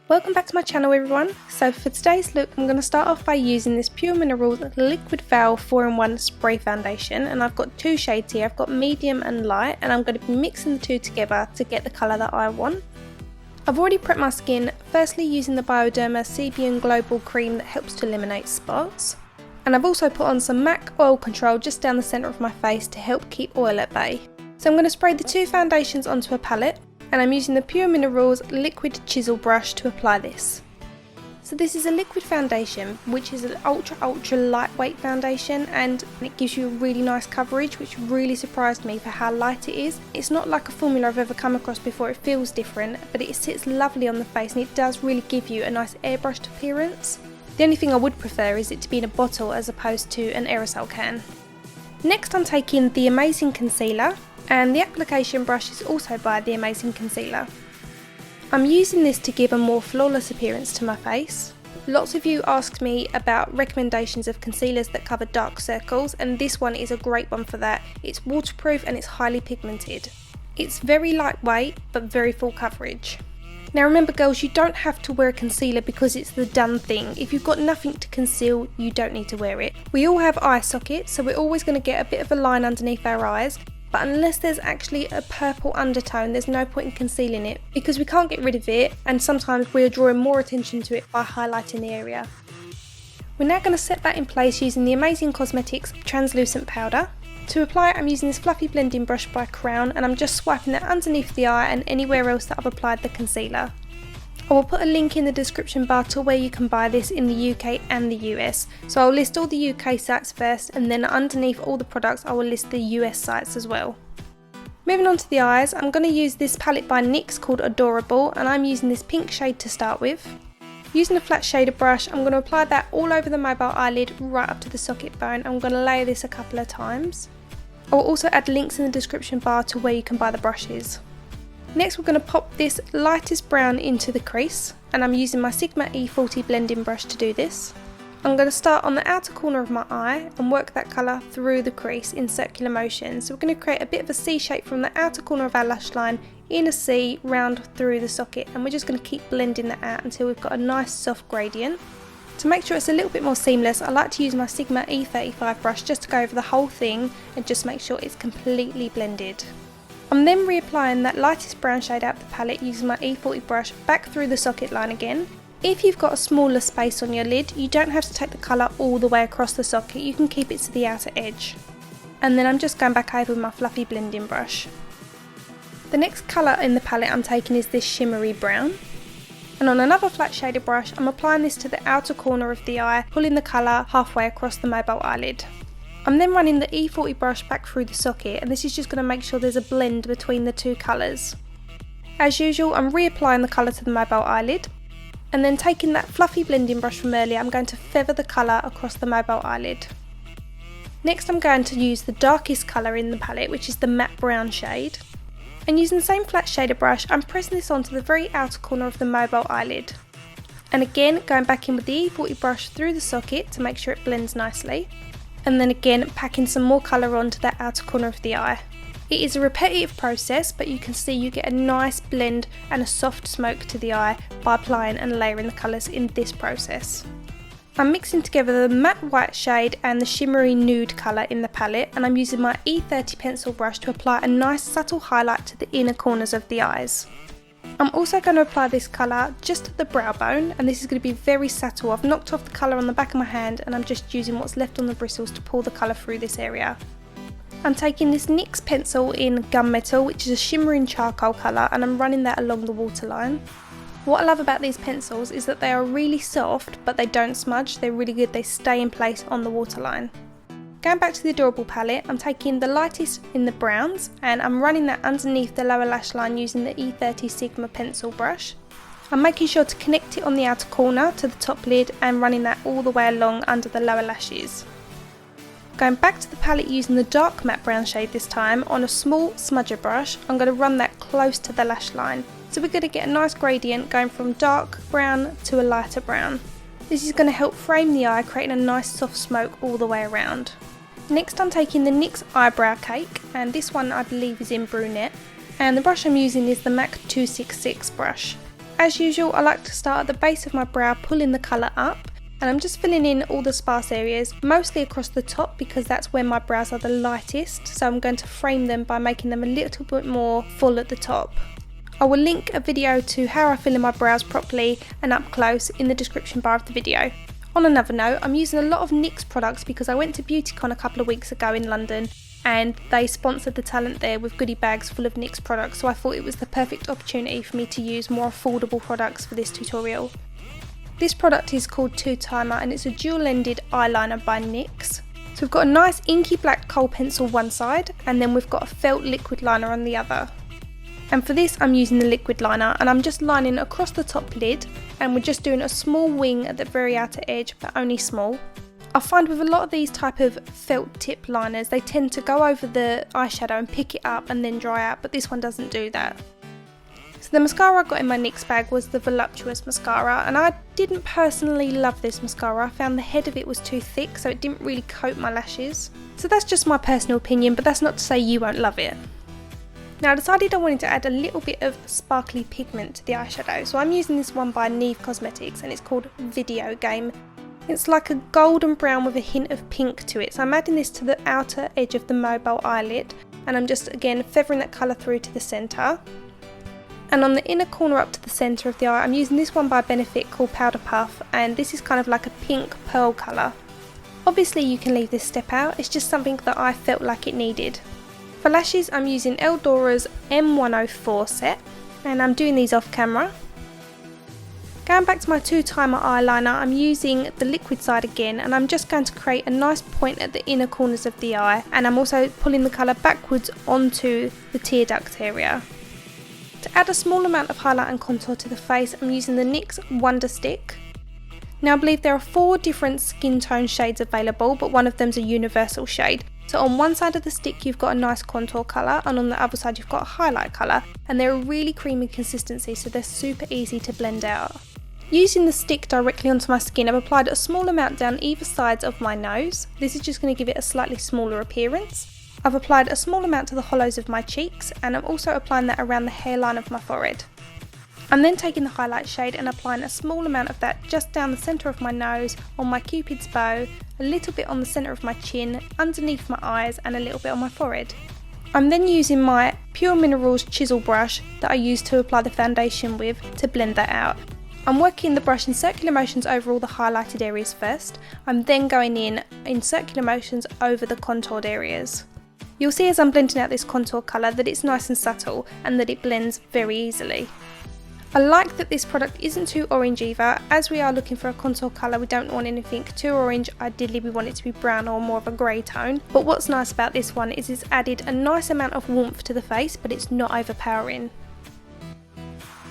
Welcome back to my channel everyone. So for today's look I'm going to start off by using this Pure Minerals Liquid Veil 4-in-1 Spray Foundation, and I've got two shades here. I've got medium and light, and I'm going to be mixing the two together to get the colour that I want. I've already prepped my skin, firstly using the Bioderma CB & Global cream that helps to eliminate spots. And I've also put on some MAC oil control just down the centre of my face to help keep oil at bay. So I'm going to spray the two foundations onto a palette, and I'm using the Pure Minerals Liquid Chisel brush to apply this. So this is a liquid foundation, which is an ultra lightweight foundation, and it gives you a really nice coverage, which really surprised me for how light it is. It's not like a formula I've ever come across before. It feels different, but it sits lovely on the face and it does really give you a nice airbrushed appearance. The only thing I would prefer is it to be in a bottle as opposed to an aerosol can. Next I'm taking the Amazing Concealer, and the application brush is also by the Amazing Concealer. I'm using this to give a more flawless appearance to my face. Lots of you asked me about recommendations of concealers that cover dark circles, and this one is a great one for that. It's waterproof and it's highly pigmented. It's very lightweight but very full coverage. Now remember girls, you don't have to wear a concealer because it's the done thing. If you've got nothing to conceal, you don't need to wear it. We all have eye sockets, so we're always going to get a bit of a line underneath our eyes. But unless there's actually a purple undertone, there's no point in concealing it because we can't get rid of it, and sometimes we're drawing more attention to it by highlighting the area. We're now going to set that in place using the Amazing Cosmetics translucent powder. To apply it, I'm using this fluffy blending brush by Crown, and I'm just swiping that underneath the eye and anywhere else that I've applied the concealer. I will put a link in the description bar to where you can buy this in the UK and the US. So I'll list all the UK sites first, and then underneath all the products I will list the US sites as well. Moving on to the eyes, I'm going to use this palette by NYX called Adorable, and I'm using this pink shade to start with. Using a flat shader brush, I'm going to apply that all over the mobile eyelid right up to the socket bone. I'm going to layer this a couple of times. I will also add links in the description bar to where you can buy the brushes. Next we're going to pop this lightest brown into the crease, and I'm using my Sigma E40 blending brush to do this. I'm going to start on the outer corner of my eye and work that colour through the crease in circular motion. So we're going to create a bit of a C shape from the outer corner of our lash line in a C round through the socket, and we're just going to keep blending that out until we've got a nice soft gradient. To make sure it's a little bit more seamless, I like to use my Sigma E35 brush just to go over the whole thing and just make sure it's completely blended. I'm then reapplying that lightest brown shade out of the palette using my E40 brush back through the socket line again. If you've got a smaller space on your lid, you don't have to take the colour all the way across the socket, you can keep it to the outer edge. And then I'm just going back over with my fluffy blending brush. The next colour in the palette I'm taking is this shimmery brown. And on another flat shaded brush, I'm applying this to the outer corner of the eye, pulling the colour halfway across the mobile eyelid. I'm then running the E40 brush back through the socket, and this is just going to make sure there's a blend between the two colours. As usual, I'm reapplying the colour to the mobile eyelid, and then taking that fluffy blending brush from earlier, I'm going to feather the colour across the mobile eyelid. Next I'm going to use the darkest colour in the palette, which is the matte brown shade. And using the same flat shader brush, I'm pressing this onto the very outer corner of the mobile eyelid. And again, going back in with the E40 brush through the socket to make sure it blends nicely. And then again packing some more colour onto that outer corner of the eye. It is a repetitive process, but you can see you get a nice blend and a soft smoke to the eye by applying and layering the colours in this process. I'm mixing together the matte white shade and the shimmery nude colour in the palette, and I'm using my E30 pencil brush to apply a nice subtle highlight to the inner corners of the eyes. I'm also going to apply this colour just at the brow bone, and this is going to be very subtle. I've knocked off the colour on the back of my hand and I'm just using what's left on the bristles to pull the colour through this area. I'm taking this NYX pencil in Gunmetal, which is a shimmering charcoal colour, and I'm running that along the waterline. What I love about these pencils is that they are really soft, but they don't smudge. They're really good, they stay in place on the waterline. Going back to the Adorable palette, I'm taking the lightest in the browns, and I'm running that underneath the lower lash line using the E30 Sigma pencil brush. I'm making sure to connect it on the outer corner to the top lid and running that all the way along under the lower lashes. Going back to the palette using the dark matte brown shade this time, on a small smudger brush, I'm going to run that close to the lash line. So we're going to get a nice gradient going from dark brown to a lighter brown. This is going to help frame the eye, creating a nice soft smoke all the way around. Next I'm taking the NYX Brow Cake, and this one I believe is in brunette, and the brush I'm using is the MAC 266 brush. As usual, I like to start at the base of my brow, pulling the colour up, and I'm just filling in all the sparse areas, mostly across the top because that's where my brows are the lightest, so I'm going to frame them by making them a little bit more full at the top. I will link a video to how I fill in my brows properly and up close in the description bar of the video. On another note, I'm using a lot of NYX products because I went to BeautyCon a couple of weeks ago in London and they sponsored the talent there with goodie bags full of NYX products, so I thought it was the perfect opportunity for me to use more affordable products for this tutorial. This product is called Two Timer and it's a dual-ended eyeliner by NYX. So we've got a nice inky black kohl pencil one side and then we've got a felt liquid liner on the other. And for this I'm using the liquid liner and I'm just lining across the top lid, and we're just doing a small wing at the very outer edge, but only small. I find with a lot of these type of felt tip liners, they tend to go over the eyeshadow and pick it up and then dry out, but this one doesn't do that. So the mascara I got in my NYX bag was the Voluptuous mascara, and I didn't personally love this mascara. I found the head of it was too thick, so it didn't really coat my lashes. So that's just my personal opinion, but that's not to say you won't love it. Now I decided I wanted to add a little bit of sparkly pigment to the eyeshadow, so I'm using this one by Neve Cosmetics and it's called Video Game. It's like a golden brown with a hint of pink to it, so I'm adding this to the outer edge of the mobile eyelid and I'm just again feathering that colour through to the centre. And on the inner corner up to the centre of the eye, I'm using this one by Benefit called Powder Puff, and this is kind of like a pink pearl colour. Obviously you can leave this step out, it's just something that I felt like it needed. For lashes I'm using Eldora's M104 set and I'm doing these off camera. Going back to my Two Timer eyeliner, I'm using the liquid side again and I'm just going to create a nice point at the inner corners of the eye, and I'm also pulling the colour backwards onto the tear duct area. To add a small amount of highlight and contour to the face, I'm using the NYX Wonder Stick. Now I believe there are 4 different skin tone shades available, but one of them's a universal shade. So on one side of the stick you've got a nice contour colour and on the other side you've got a highlight colour, and they're a really creamy consistency, so they're super easy to blend out. Using the stick directly onto my skin, I've applied a small amount down either sides of my nose. This is just going to give it a slightly smaller appearance. I've applied a small amount to the hollows of my cheeks and I'm also applying that around the hairline of my forehead. I'm then taking the highlight shade and applying a small amount of that just down the centre of my nose, on my cupid's bow, a little bit on the centre of my chin, underneath my eyes and a little bit on my forehead. I'm then using my Pure Minerals chisel brush that I use to apply the foundation with to blend that out. I'm working the brush in circular motions over all the highlighted areas first. I'm then going in circular motions over the contoured areas. You'll see as I'm blending out this contour colour that it's nice and subtle and that it blends very easily. I like that this product isn't too orange either. As we are looking for a contour colour, we don't want anything too orange. Ideally we want it to be brown or more of a grey tone. But what's nice about this one is it's added a nice amount of warmth to the face, but it's not overpowering.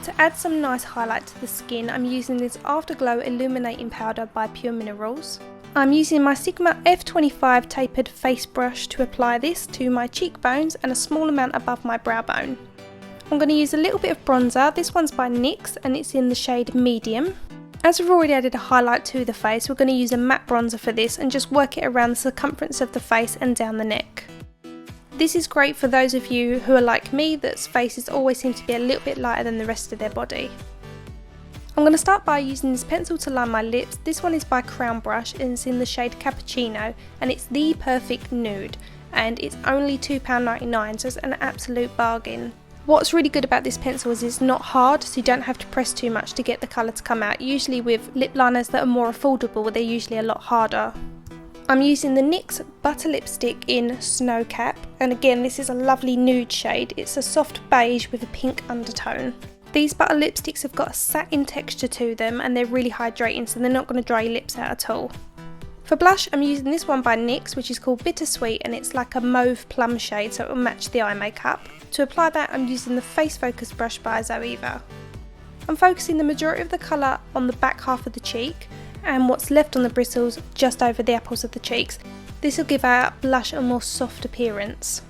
To add some nice highlight to the skin, I'm using this AfterGlow Illuminating powder by Pure Minerals. I'm using my Sigma F25 tapered face brush to apply this to my cheekbones and a small amount above my brow bone. I'm going to use a little bit of bronzer. This one's by NYX and it's in the shade Medium. As we've already added a highlight to the face, we're going to use a matte bronzer for this and just work it around the circumference of the face and down the neck. This is great for those of you who are like me, that's faces always seem to be a little bit lighter than the rest of their body. I'm going to start by using this pencil to line my lips. This one is by Crown Brush and it's in the shade Cappuccino and it's the perfect nude and it's only £2.99, so it's an absolute bargain. What's really good about this pencil is it's not hard, so you don't have to press too much to get the colour to come out. Usually with lip liners that are more affordable, they're usually a lot harder. I'm using the NYX Butter Lipstick in Snow Cap, and again this is a lovely nude shade. It's a soft beige with a pink undertone. These butter lipsticks have got a satin texture to them and they're really hydrating, so they're not going to dry your lips out at all. For blush, I'm using this one by NYX, which is called Bittersweet, and it's like a mauve plum shade, so it will match the eye makeup. To apply that, I'm using the Face Focus brush by Zoeva. I'm focusing the majority of the colour on the back half of the cheek, and what's left on the bristles just over the apples of the cheeks. This will give our blush a more soft appearance.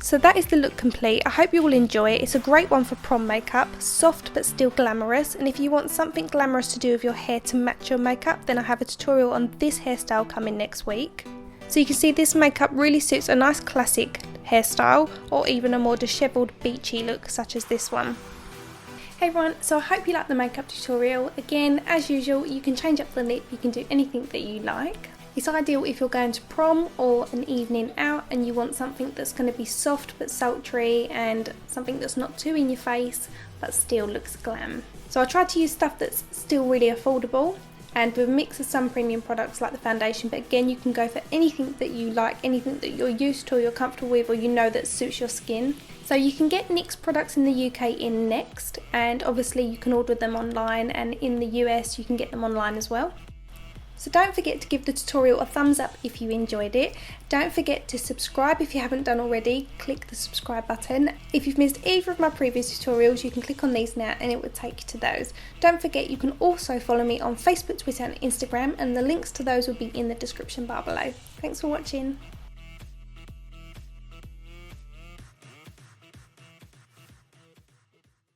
So that is the look complete. I hope you will enjoy it. It's a great one for prom makeup, soft but still glamorous, and if you want something glamorous to do with your hair to match your makeup, then I have a tutorial on this hairstyle coming next week. So you can see this makeup really suits a nice classic hairstyle or even a more dishevelled beachy look such as this one. Hey everyone, so I hope you liked the makeup tutorial. Again, as usual, you can change up the lip, you can do anything that you like. It's ideal if you're going to prom or an evening out and you want something that's going to be soft but sultry and something that's not too in your face but still looks glam. So I tried to use stuff that's still really affordable and with a mix of some premium products like the foundation, but again you can go for anything that you like, anything that you're used to or you're comfortable with or you know that suits your skin. So you can get NYX products in the UK in Next, and obviously you can order them online, and in the US you can get them online as well. So don't forget to give the tutorial a thumbs up if you enjoyed it. Don't forget to subscribe if you haven't done already. Click the subscribe button. If you've missed either of my previous tutorials, you can click on these now and it will take you to those. Don't forget you can also follow me on Facebook, Twitter and Instagram, and the links to those will be in the description bar below. Thanks for watching.